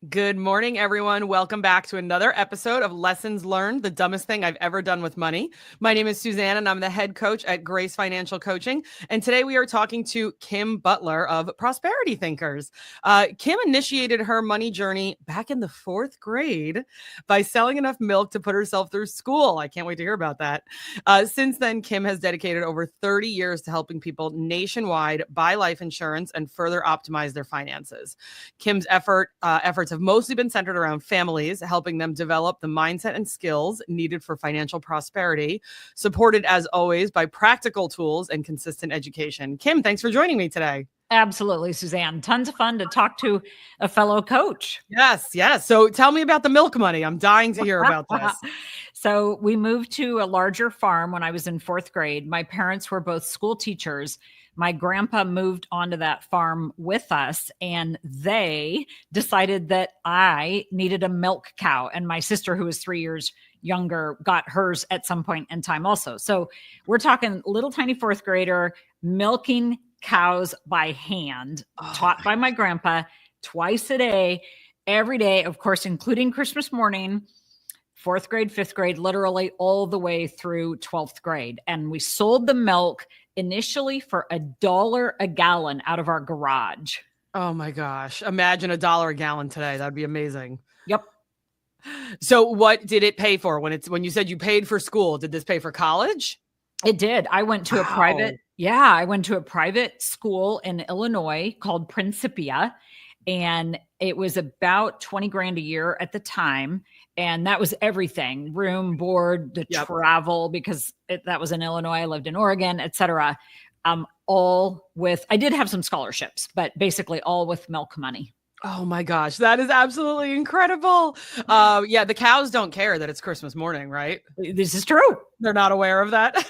Good morning, everyone. Welcome back to another episode of Lessons Learned, the dumbest thing I've ever done with money. My name is Suzanne, and I'm the head coach at G.R.A.C.E Financial Coaching. And today we are talking to Kim Butler of Prosperity Thinkers. Kim initiated her money journey back in the 4th grade by selling enough milk to put herself through school. I can't wait to hear about that. Since then, Kim has dedicated over 30 years to helping people nationwide buy life insurance and further optimize their finances. Kim's efforts have mostly been centered around families, helping them develop the mindset and skills needed for financial prosperity, supported as always by practical tools and consistent education. Kim, thanks for joining me today. Absolutely, Suzanne. Tons of fun to talk to a fellow coach. Yes. So tell me about the milk money. I'm dying to hear about this. So we moved to a larger farm when I was in 4th grade. My parents were both school teachers. My grandpa moved onto that farm with us, and they decided that I needed a milk cow. And my sister, who was 3 years younger, got hers at some point in time also. So we're talking little tiny 4th grader milking cows by hand, taught by my grandpa twice a day, every day, of course, including Christmas morning, 4th grade, 5th grade, literally all the way through 12th grade. And we sold the milk initially for $1 a gallon out of our garage. Oh my gosh. Imagine $1 a gallon today. That'd be amazing. Yep. So what did it pay for when you said you paid for school? Did this pay for college? It did. I went to I went to a private school in Illinois called Principia, and it was about 20 grand a year at the time. And that was everything: room, board, the travel, because that was in Illinois. I lived in Oregon, et cetera. I did have some scholarships, but basically all with milk money. Oh my gosh, that is absolutely incredible. The cows don't care that it's Christmas morning, right? This is true. They're not aware of that.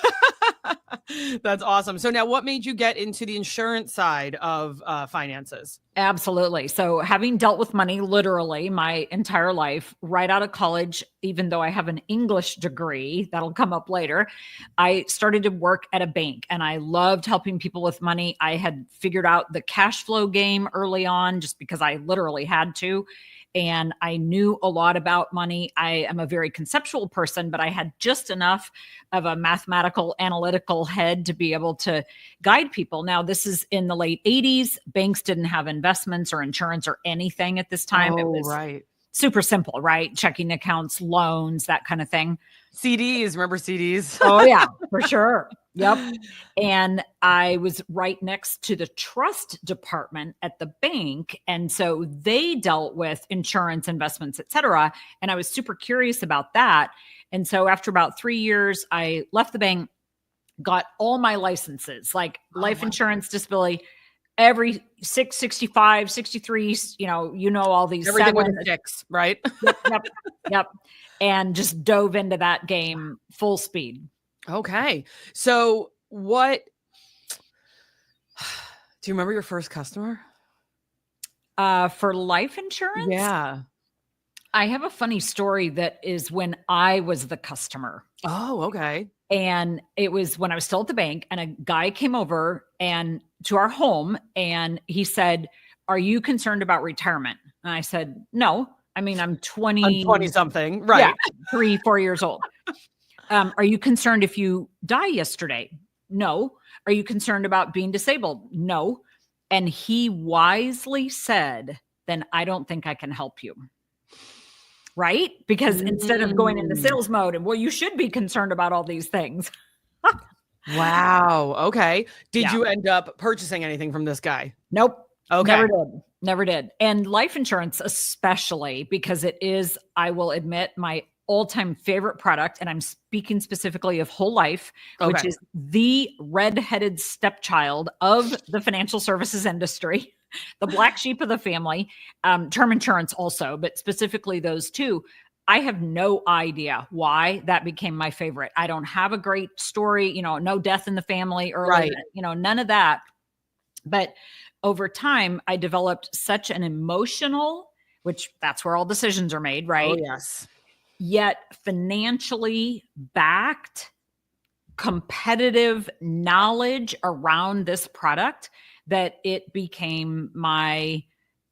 That's awesome. So now what made you get into the insurance side of finances? Absolutely. So having dealt with money literally my entire life, right out of college, even though I have an English degree, that'll come up later, I started to work at a bank, and I loved helping people with money. I had figured out the cash flow game early on just because I literally had to. And I knew a lot about money. I am a very conceptual person, but I had just enough of a mathematical, analytical head to be able to guide people. Now, this is in the late 80s. Banks didn't have investments or insurance or anything at this time. It was super simple, right? Checking accounts, loans, that kind of thing. CDs, remember CDs? Oh yeah, for sure. Yep. And I was right next to the trust department at the bank. And so they dealt with insurance, investments, et cetera. And I was super curious about that. And so after about 3 years, I left the bank, got all my licenses, like life insurance, disability, every 6, 65, 63, all these. Everything with a 6, right? Yep. And just dove into that game full speed. Okay. So do you remember your first customer? For life insurance? Yeah. I have a funny story that is when I was the customer. Oh, okay. And it was when I was still at the bank, and a guy came over and to our home, and he said, "Are you concerned about retirement?" And I said, "No. I mean, I'm 20 something. Right. Yeah, 3, 4 years old. Are you concerned if you die yesterday? No. Are you concerned about being disabled? No." And he wisely said, "Then I don't think I can help you." Right? Because instead of going into sales mode and, well, you should be concerned about all these things. Wow. Okay. Did you end up purchasing anything from this guy? Nope. Okay. Never did. And life insurance, especially, because it is, I will admit, my all-time favorite product. And I'm speaking specifically of whole life, which is the red-headed stepchild of the financial services industry, the black sheep of the family, term insurance also, but specifically those two. I have no idea why that became my favorite. I don't have a great story, no death in the family early, none of that. But over time, I developed such an emotional, which that's where all decisions are made, right? Oh, yes. Yet financially backed, competitive knowledge around this product that it became my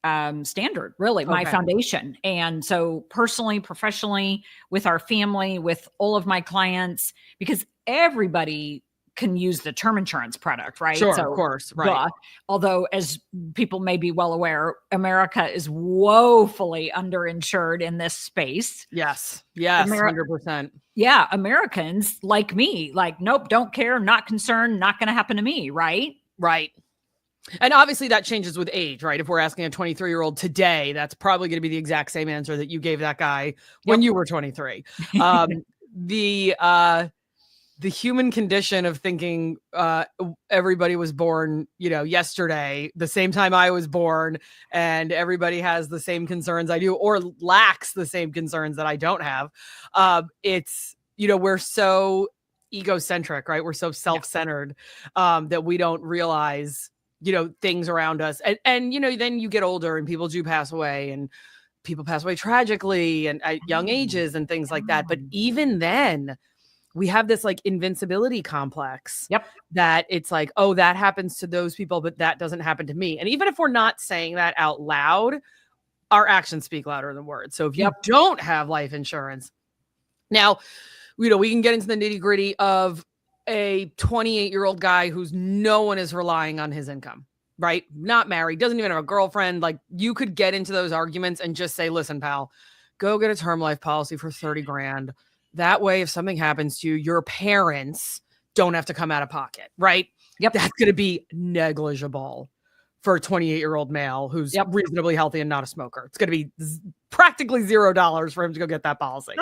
standard, really, my foundation. And so personally, professionally, with our family, with all of my clients, because everybody can use the term insurance product, right? Sure, So, of course, right. Although, as people may be well aware, America is woefully underinsured in this space. Yes, 100%. Yeah, Americans like me, like, nope, don't care, not concerned, not going to happen to me, right? Right. And obviously that changes with age, right? If we're asking a 23-year-old today, that's probably going to be the exact same answer that you gave that guy when you were 23. The human condition of thinking everybody was born, yesterday, the same time I was born, and everybody has the same concerns I do, or lacks the same concerns that I don't have. It's, we're so egocentric, right? We're so self-centered that we don't realize, things around us. And then you get older and people do pass away, and people pass away tragically and at young ages and things like that. But even then, we have this like invincibility complex that it's like, oh, that happens to those people, but that doesn't happen to me. And even if we're not saying that out loud, our actions speak louder than words. So if you don't have life insurance, now, we can get into the nitty gritty of a 28-year-old guy who's no one is relying on his income, right? Not married, doesn't even have a girlfriend. Like, you could get into those arguments and just say, listen, pal, go get a term life policy for 30 grand. That way, if something happens to you, your parents don't have to come out of pocket, right? That's going to be negligible for a 28-year-old male who's reasonably healthy and not a smoker. It's going to be practically $0 for him to go get that policy.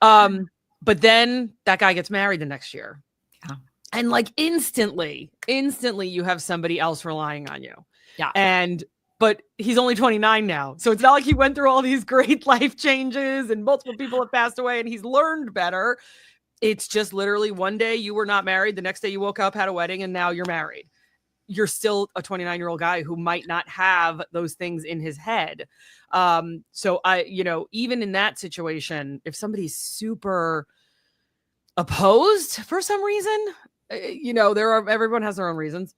But then that guy gets married the next year. And like instantly you have somebody else relying on you. But he's only 29 now. So it's not like he went through all these great life changes and multiple people have passed away and he's learned better. It's just literally one day you were not married. The next day you woke up, had a wedding, and now you're married. You're still a 29-year-old guy who might not have those things in his head. So even in that situation, if somebody's super opposed for some reason, everyone has their own reasons.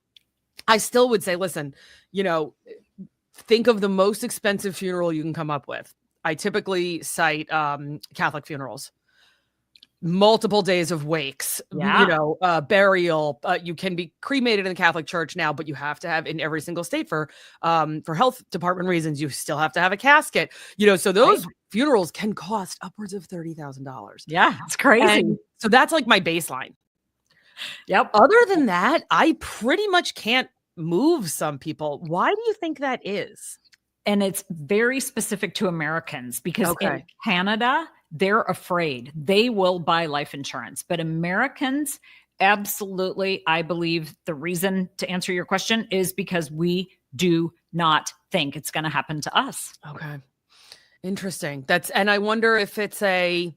I still would say, listen, think of the most expensive funeral you can come up with. I typically cite Catholic funerals. Multiple days of wakes, burial. You can be cremated in the Catholic Church now, but you have to have in every single state for health department reasons. You still have to have a casket, so those funerals can cost upwards of $30,000. Yeah, it's crazy. And so that's like my baseline. Other than that, I pretty much can't move some people. Why do you think that is? And it's very specific to Americans because in Canada, they're afraid. They will buy life insurance. But Americans, absolutely, I believe the reason to answer your question is because we do not think it's going to happen to us. Okay. Interesting. And I wonder if it's a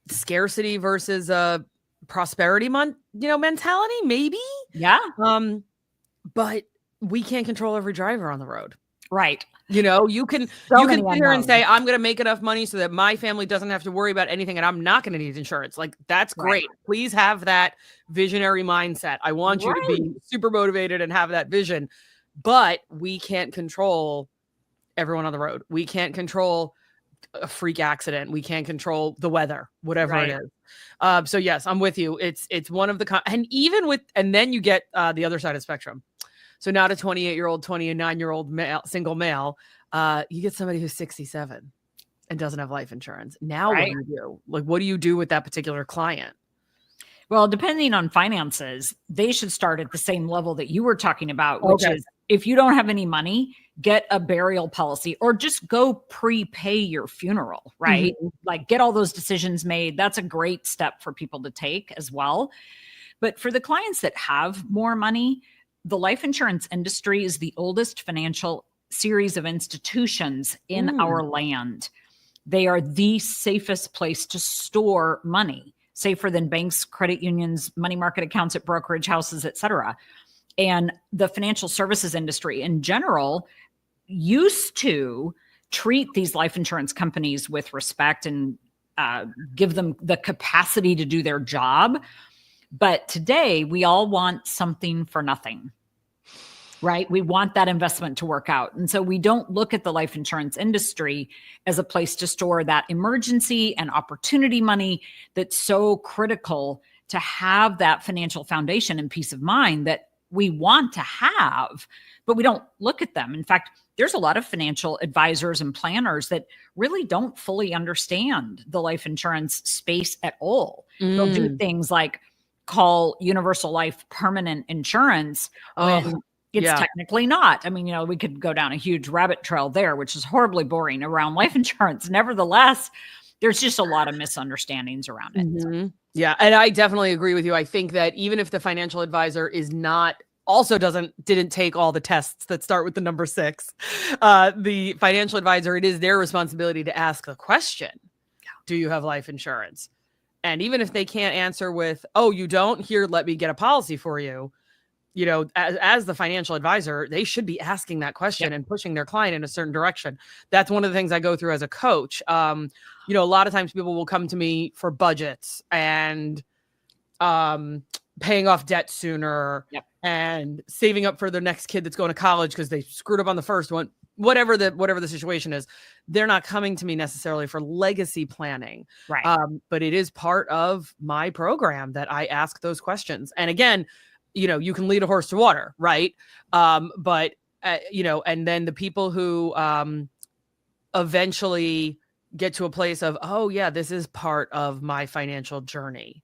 scarcity versus a prosperity mentality, maybe. Yeah. But we can't control every driver on the road. Right. You can sit here and say, I'm going to make enough money so that my family doesn't have to worry about anything and I'm not going to need insurance. Like, that's great. Please have that visionary mindset. I want you to be super motivated and have that vision, but we can't control everyone on the road. We can't control a freak accident. We can't control the weather, whatever it is. So yes, I'm with you. It's one of the, and then you get the other side of the spectrum. So not a 28-year-old, 29-year-old male, single male. You get somebody who's 67 and doesn't have life insurance. Now what do you do? Like, what do you do with that particular client? Well, depending on finances, they should start at the same level that you were talking about, which is if you don't have any money, get a burial policy or just go prepay your funeral, right? Mm-hmm. Like, get all those decisions made. That's a great step for people to take as well. But for the clients that have more money, the life insurance industry is the oldest financial series of institutions in our land. They are the safest place to store money, safer than banks, credit unions, money market accounts at brokerage houses, et cetera. And the financial services industry in general used to treat these life insurance companies with respect and give them the capacity to do their job. But today we all want something for nothing. right? We want that investment to work out. And so we don't look at the life insurance industry as a place to store that emergency and opportunity money that's so critical to have that financial foundation and peace of mind that we want to have, but we don't look at them. In fact, there's a lot of financial advisors and planners that really don't fully understand the life insurance space at all. They'll do things like call universal life permanent insurance when it's technically not. I mean, we could go down a huge rabbit trail there, which is horribly boring around life insurance. Nevertheless, there's just a lot of misunderstandings around it. Yeah. And I definitely agree with you. I think that even if the financial advisor didn't take all the tests that start with the number 6, the financial advisor, it is their responsibility to ask the question, do you have life insurance? And even if they can't answer with, oh, you don't, here, let me get a policy for you. As the financial advisor, they should be asking that question and pushing their client in a certain direction. That's one of the things I go through as a coach. A lot of times people will come to me for budgets and paying off debt sooner and saving up for their next kid that's going to college because they screwed up on the first one. Whatever the situation is, they're not coming to me necessarily for legacy planning. Right. But it is part of my program that I ask those questions. And again, you can lead a horse to water, right? But and then the people who eventually get to a place of, oh yeah, this is part of my financial journey.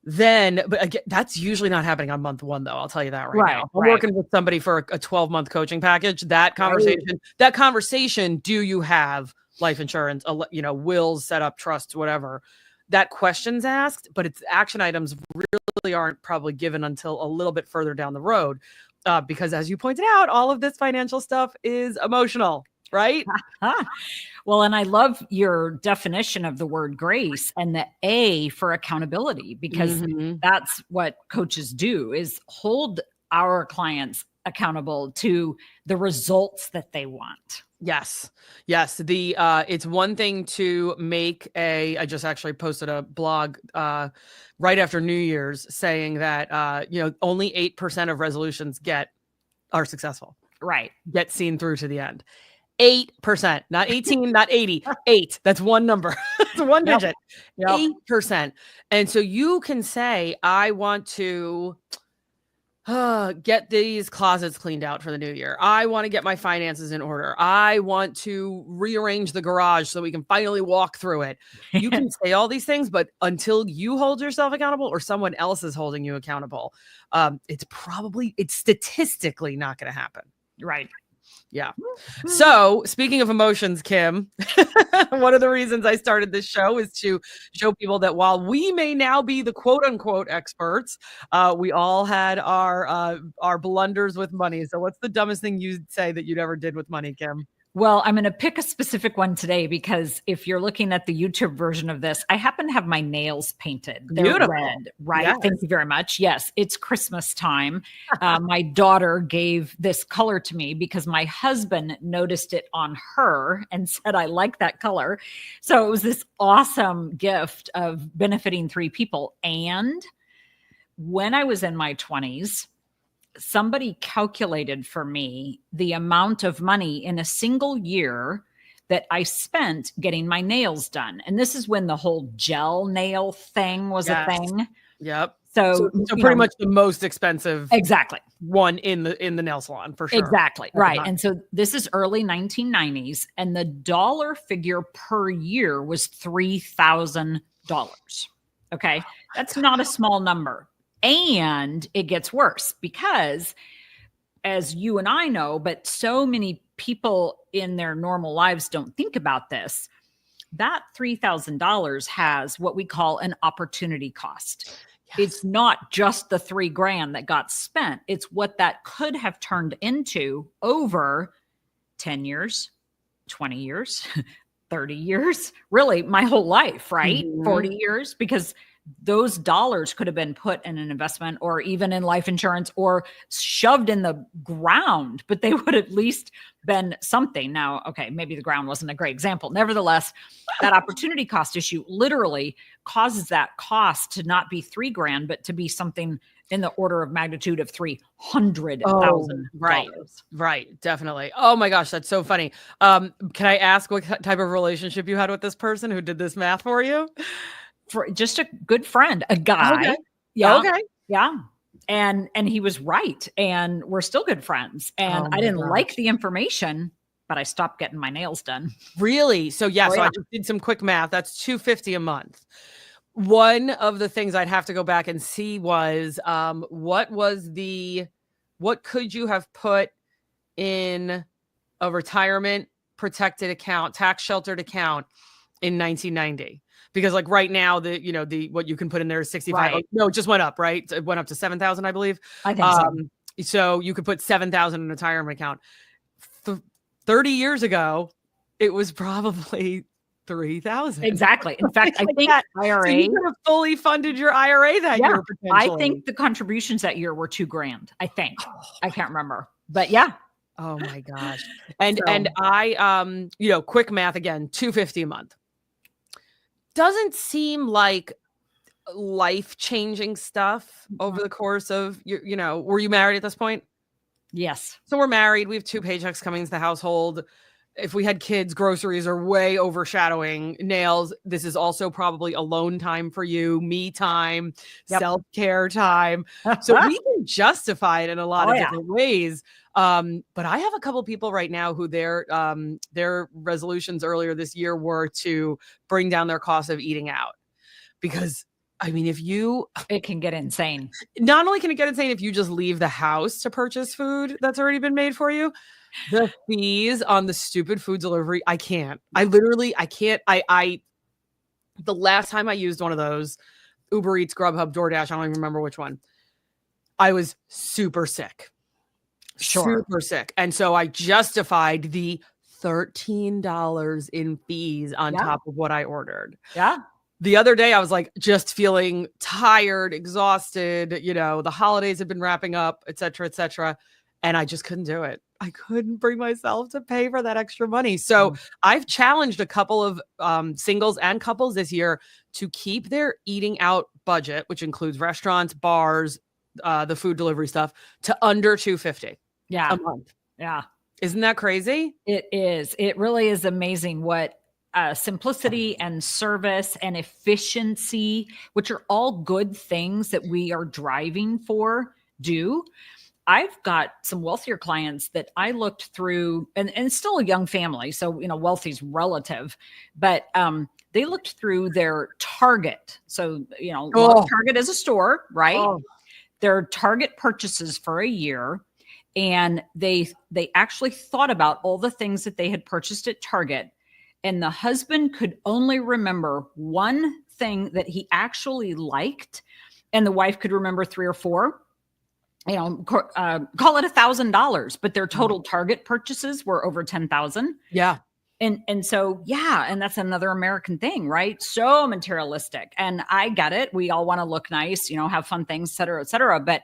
But again, that's usually not happening on month 1, though. I'll tell you that right now. I'm working with somebody for a 12-month coaching package. That conversation, do you have life insurance, wills, set up, trusts, whatever, that question's asked, but its action items really aren't probably given until a little bit further down the road. Because as you pointed out, all of this financial stuff is emotional, right? Well, and I love your definition of the word grace and the A for accountability, because that's what coaches do, is hold our clients accountable to the results that they want. Yes. It's one thing to make I just actually posted a blog right after New Year's saying that, only 8% of resolutions are successful. Right. Get seen through to the end. 8%, not 18, not 80, 8. That's one number. It's one digit. 8%. And so you can say, I want to get these closets cleaned out for the new year. I want to get my finances in order. I want to rearrange the garage so we can finally walk through it. You can say all these things, but until you hold yourself accountable or someone else is holding you accountable, it's statistically not going to happen. Right. Yeah. So speaking of emotions, Kim, one of the reasons I started this show is to show people that while we may now be the quote unquote experts, we all had our blunders with money. So what's the dumbest thing you'd say that you'd ever did with money, Kim? Well, I'm going to pick a specific one today because if you're looking at the YouTube version of this, I happen to have my nails painted. They're beautiful. Red, right? Yes. Thank you very much. Yes, it's Christmas time. My daughter gave this color to me because my husband noticed it on her and said, I like that color. So it was this awesome gift of benefiting 3 people. And when I was in my 20s, somebody calculated for me the amount of money in a single year that I spent getting my nails done. And this is when the whole gel nail thing was a thing. Yep. So pretty much the most expensive one in the nail salon for sure. Exactly. Right. And so this is early 1990s and the dollar figure per year was $3,000. Okay. That's not a small number. And it gets worse because, as you and I know, but so many people in their normal lives don't think about this, that $3,000 has what we call an opportunity cost. Yes. It's not just the $3,000 that got spent. It's what that could have turned into over 10 years, 20 years, 30 years, really my whole life, right? 40 years, because those dollars could have been put in an investment or even in life insurance or shoved in the ground, but they would at least been something. Now, okay, maybe the ground wasn't a great example. Nevertheless, that opportunity cost issue literally causes that cost to not be $3,000, but to be something in the order of magnitude of $300,000. Right. Definitely. Oh my gosh. That's so funny. Can I ask what type of relationship you had with this person who did this math for you? For just a good friend, a guy. Okay. Yeah. Okay. Yeah. And he was right. And we're still good friends. And I didn't like the information, but I stopped getting my nails done. Really? So yeah. So I just did some quick math. That's $250 a month. One of the things I'd have to go back and see was what could you have put in a retirement protected account, tax sheltered account in 1990? Because like right now, what you can put in there is 65. Right. No, it just went up, right? It went up to 7,000, I believe. I think so. So you could put 7,000 in a retirement account. 30 years ago, it was probably 3,000. Exactly. In fact, I think IRA. So you could have fully funded your IRA that year. I think the contributions that year were $2,000. I think. I can't remember, but yeah. Oh my gosh. And I quick math again, $250 a month. Doesn't seem like life-changing stuff over the course of were you married at this point? Yes. So we're married. We have 2 paychecks coming into the household. If we had kids, groceries are way overshadowing nails. This is also probably alone time for you, me time, self-care time. So we can justify it in a lot of different ways. But I have a couple people right now who their resolutions earlier this year were to bring down their cost of eating out. Because I mean, it can get insane. Not only can it get insane if you just leave the house to purchase food that's already been made for you, the fees on the stupid food delivery, I can't. The last time I used one of those, Uber Eats, Grubhub, DoorDash, I don't even remember which one, I was super sick. Sure. Super sick. And so I justified the $13 in fees on top of what I ordered. Yeah. The other day I was like just feeling tired, exhausted, the holidays had been wrapping up, et cetera, and I just couldn't do it. I couldn't bring myself to pay for that extra money. So I've challenged a couple of singles and couples this year to keep their eating out budget, which includes restaurants, bars, the food delivery stuff, to under $250 a month. Yeah. Isn't that crazy? It is. It really is amazing what simplicity and service and efficiency, which are all good things that we are driving for, do. I've got some wealthier clients that I looked through, and it's still a young family, so wealthy's relative, but they looked through their Target. So Target is a store, right? Their Target purchases for a year, and they actually thought about all the things that they had purchased at Target, and the husband could only remember one thing that he actually liked, and the wife could remember 3 or 4. Call it $1,000, but their total Target purchases were over 10,000. Yeah. And so, and that's another American thing, right? So materialistic. And I get it. We all want to look nice, have fun things, et cetera, but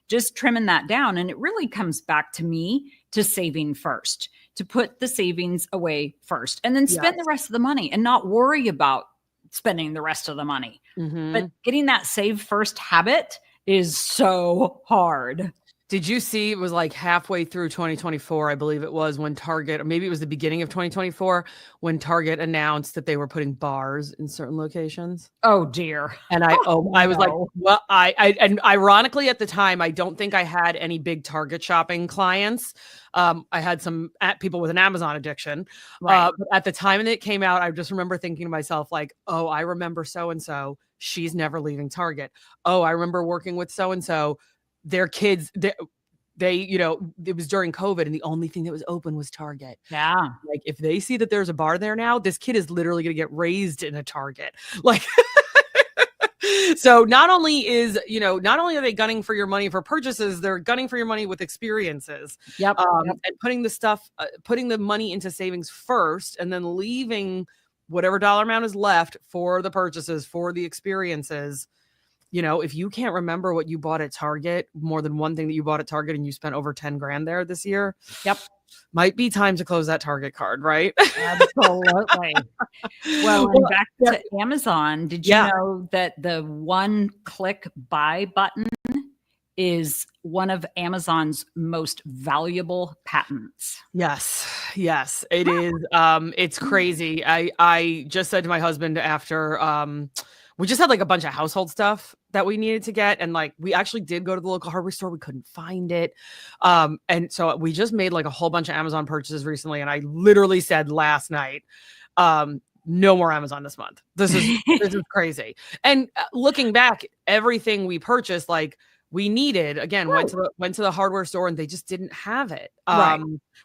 just trimming that down. And it really comes back to me to saving first, to put the savings away first, and then spend the rest of the money and not worry about spending the rest of the money. Mm-hmm. But getting that save first habit is so hard. Did you see it was like halfway through 2024, I believe it was, when Target, or maybe it was the beginning of 2024, when Target announced that they were putting bars in certain locations? Oh dear. And I was like, well, and ironically at the time, I don't think I had any big Target shopping clients. I had some people with an Amazon addiction. Right. But at the time that it came out, I just remember thinking to myself, like, oh, I remember so-and-so. She's never leaving Target. Oh, I remember working with so-and-so. Their kids, they it was during COVID, and the only thing that was open was Target. Yeah. Like, if they see that there's a bar there now, this kid is literally going to get raised in a Target. Like, so not only are they gunning for your money for purchases, they're gunning for your money with experiences. Yep. And putting the money into savings first, and then leaving whatever dollar amount is left for the purchases, for the experiences. If you can't remember what you bought at Target, more than one thing that you bought at Target, and you spent over 10 grand there this year. Yep. Might be time to close that Target card, right? Absolutely. Well, and back to Amazon, did you know that the one-click buy button is one of Amazon's most valuable patents? Yes, it is. It's crazy. I just said to my husband after we just had like a bunch of household stuff that we needed to get. And like, we actually did go to the local hardware store. We couldn't find it. And so we just made like a whole bunch of Amazon purchases recently. And I literally said last night, no more Amazon this month. This is crazy. And looking back, everything we purchased, like we needed, again, went to the hardware store and they just didn't have it.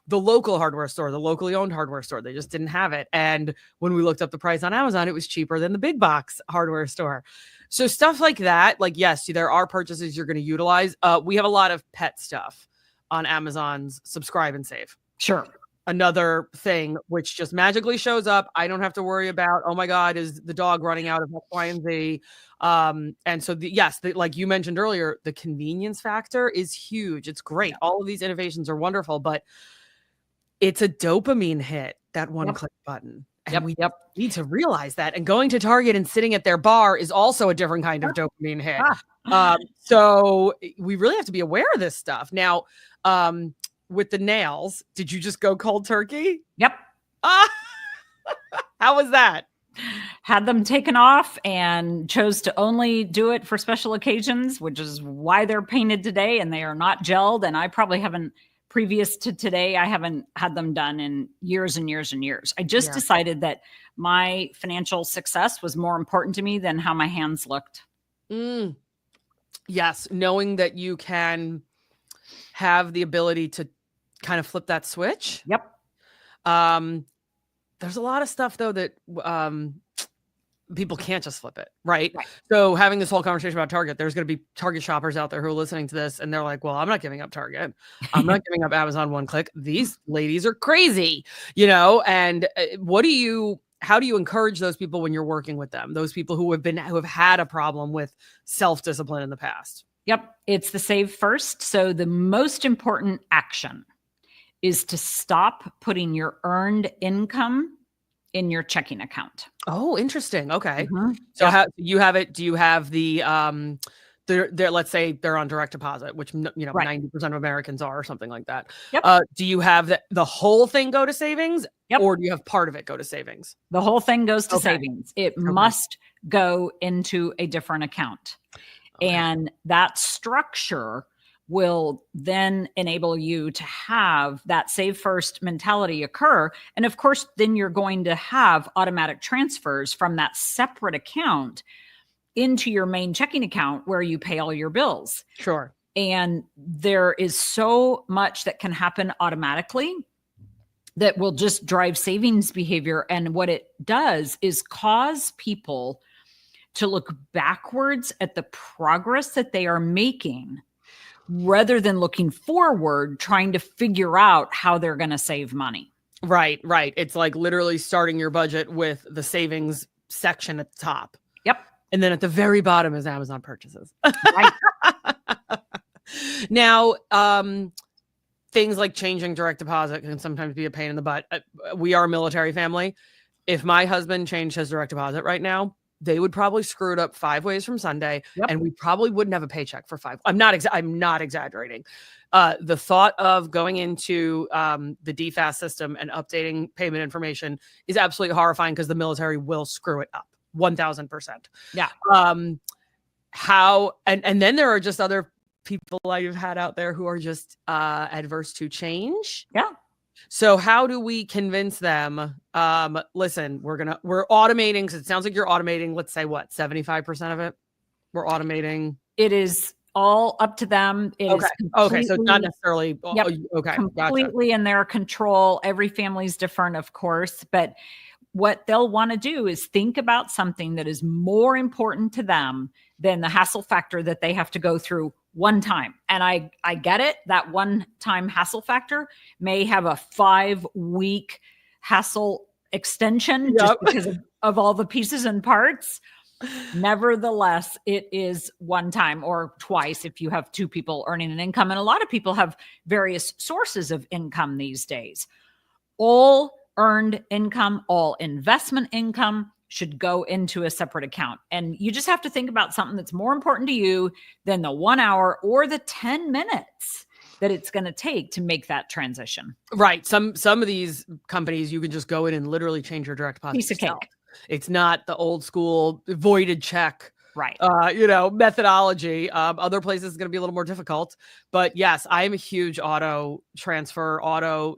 The local hardware store, the locally owned hardware store, they just didn't have it. And when we looked up the price on Amazon, it was cheaper than the big box hardware store. So stuff like that, like, yes, there are purchases you're going to utilize. We have a lot of pet stuff on Amazon's subscribe and save. Sure. Another thing which just magically shows up. I don't have to worry about, oh my God, is the dog running out of X, Y, and Z? And so like you mentioned earlier, the convenience factor is huge. It's great. Yeah. All of these innovations are wonderful, but it's a dopamine hit, that one-click button. And we need to realize that. And going to Target and sitting at their bar is also a different kind of dopamine hit. So we really have to be aware of this stuff. Now, with the nails, did you just go cold turkey? Yep. How was that? Had them taken off and chose to only do it for special occasions, which is why they're painted today and they are not gelled. And I probably haven't, previous to today, I haven't had them done in years and years and years. I just decided that my financial success was more important to me than how my hands looked. Yes. Knowing that you can have the ability to kind of flip that switch. Yep. There's a lot of stuff though that people can't just flip it, right? So having this whole conversation about Target, there's going to be Target shoppers out there who are listening to this and they're like, well, I'm not giving up Target. I'm not giving up Amazon one click. These ladies are crazy, and how do you encourage those people when you're working with them? Those people who have had a problem with self-discipline in the past? Yep. It's the save first. So the most important action is to stop putting your earned income in your checking account. Oh, interesting. Okay. So how you have it? Do you have the, let's say they're on direct deposit, which, 90% of Americans are, or something like that. Yep. Do you have the whole thing go to savings? Yep. Or do you have part of it go to savings? The whole thing goes to savings. It must go into a different account. And that structure will then enable you to have that save first mentality occur. And of course, then you're going to have automatic transfers from that separate account into your main checking account where you pay all your bills. Sure. And there is so much that can happen automatically that will just drive savings behavior. And what it does is cause people to look backwards at the progress that they are making rather than looking forward, trying to figure out how they're going to save money. Right. It's like literally starting your budget with the savings section at the top. Yep. And then at the very bottom is Amazon purchases. Right. Now, things like changing direct deposit can sometimes be a pain in the butt. We are a military family. If my husband changed his direct deposit right now, they would probably screw it up 5 ways from Sunday, and we probably wouldn't have a paycheck for 5. I'm not exaggerating. The thought of going into the DFAST system and updating payment information is absolutely horrifying because the military will screw it up 1,000%. Yeah. And then there are just other people I've had out there who are just adverse to change. Yeah. So how do we convince them? Listen, we're automating, because it sounds like you're automating, let's say 75% of it. We're automating. It is all up to them. Okay. So it's not necessarily, okay. Completely in their control. Every family is different, of course, but what they'll want to do is think about something that is more important to them than the hassle factor that they have to go through one time. And I get it. That one time hassle factor may have a 5-week hassle extension just because of all the pieces and parts. Nevertheless, it is one time or twice if you have two people earning an income. And a lot of people have various sources of income these days. All earned income, all investment income should go into a separate account. And you just have to think about something that's more important to you than the 1 hour or the 10 minutes that it's going to take to make that transition. Right. Some of these companies, you can just go in and literally change your direct deposit. Piece of yourself. cake. It's not the old school voided check, right? Methodology. Other places is going to be a little more difficult. But yes, I am a huge auto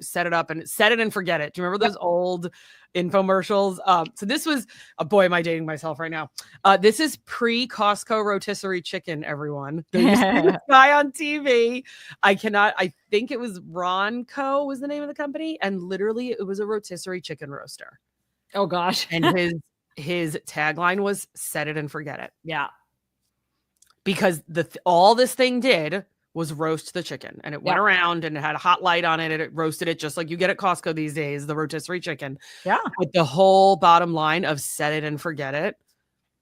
set it up and set it and forget it. Do you remember those old infomercials? So this was boy, am I dating myself right now? This is pre-Costco rotisserie chicken, everyone. There used to be this guy on TV. I think it was Ronco was the name of the company. And literally it was a rotisserie chicken roaster. Oh gosh. And his tagline was set it and forget it. Yeah. Because all this thing did was roast the chicken, and it went around and it had a hot light on it and it roasted it just like you get at Costco these days, the rotisserie chicken. Yeah. But the whole bottom line of set it and forget it,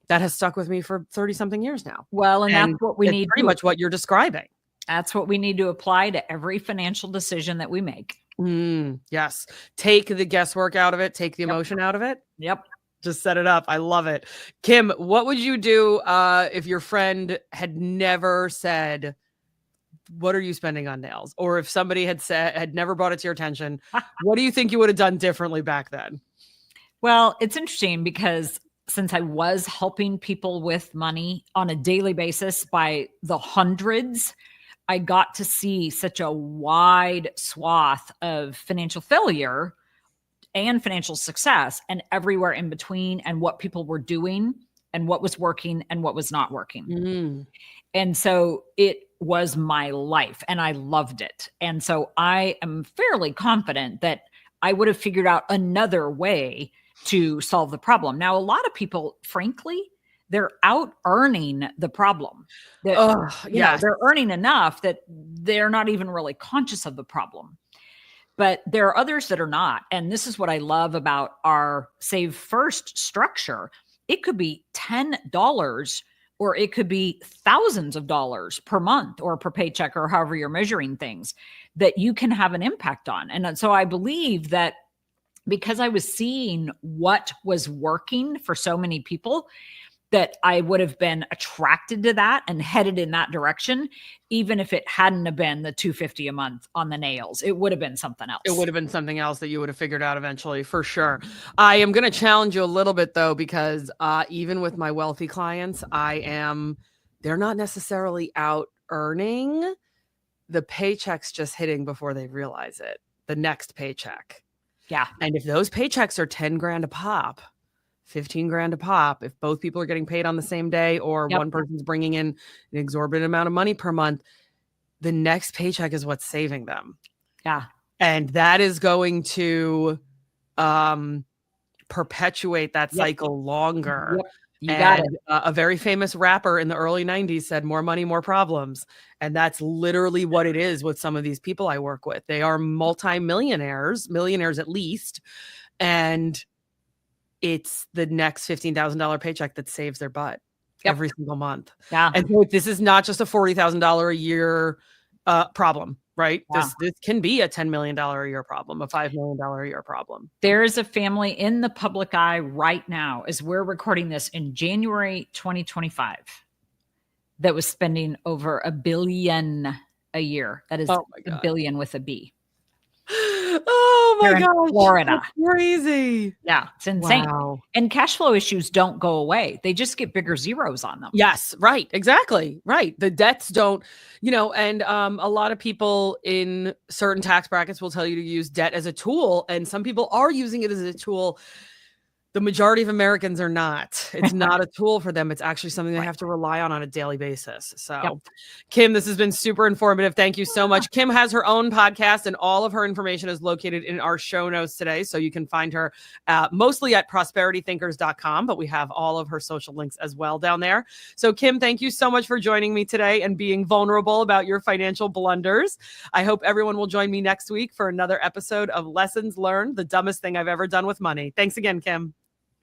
that has stuck with me for 30 something years now. Well, and that's what we need. Pretty much what you're describing. That's what we need to apply to every financial decision that we make. Yes. Take the guesswork out of it. Take the emotion out of it. Yep. Just set it up. I love it. Kim, what would you do if your friend had never said, what are you spending on nails? Or if somebody had never brought it to your attention, what do you think you would have done differently back then? Well, it's interesting because since I was helping people with money on a daily basis by the hundreds, I got to see such a wide swath of financial failure and financial success and everywhere in between, and what people were doing and what was working and what was not working. And so it was my life and I loved it. And so I am fairly confident that I would have figured out another way to solve the problem. Now, a lot of people, frankly, they're out earning the problem. They're earning enough that they're not even really conscious of the problem. But there are others that are not. And this is what I love about our Save First structure. It could be $10 or it could be thousands of dollars per month or per paycheck or however you're measuring things that you can have an impact on. And so I believe that because I was seeing what was working for so many people, that I would have been attracted to that and headed in that direction, even if it hadn't have been the $250 a month on the nails. It would have been something else. It would have been something else that you would have figured out eventually, for sure. I am going to challenge you a little bit, though, because even with my wealthy clients, they're not necessarily out earning. The paycheck's just hitting before they realize it, the next paycheck. Yeah. And if those paychecks are 10 grand a pop, 15 grand a pop, if both people are getting paid on the same day or one person's bringing in an exorbitant amount of money per month, the next paycheck is what's saving them. Yeah. And that is going to perpetuate that cycle longer. You got it. A very famous rapper in the early 90s said, more money, more problems. And that's literally what it is with some of these people I work with. They are millionaires at least. And it's the next $15,000 paycheck that saves their butt every single month. Yeah. And so this is not just a $40,000 a year problem, right? Yeah. This can be a $10 million a year problem, a $5 million a year problem. There is a family in the public eye right now as we're recording this in January 2025 that was spending over $1 billion a year. That is $1 billion with a B. Oh my God, Florida. That's crazy. Yeah, it's insane. Wow. And cash flow issues don't go away. They just get bigger zeros on them. Yes, right. Exactly. Right. The debts don't, and a lot of people in certain tax brackets will tell you to use debt as a tool. And some people are using it as a tool. The majority of Americans are not. It's not a tool for them. It's actually something they have to rely on a daily basis. So, Kim, this has been super informative. Thank you so much. Kim has her own podcast, and all of her information is located in our show notes today. So you can find her mostly at prosperitythinkers.com, but we have all of her social links as well down there. So, Kim, thank you so much for joining me today and being vulnerable about your financial blunders. I hope everyone will join me next week for another episode of Lessons Learned, the dumbest thing I've ever done with money. Thanks again, Kim.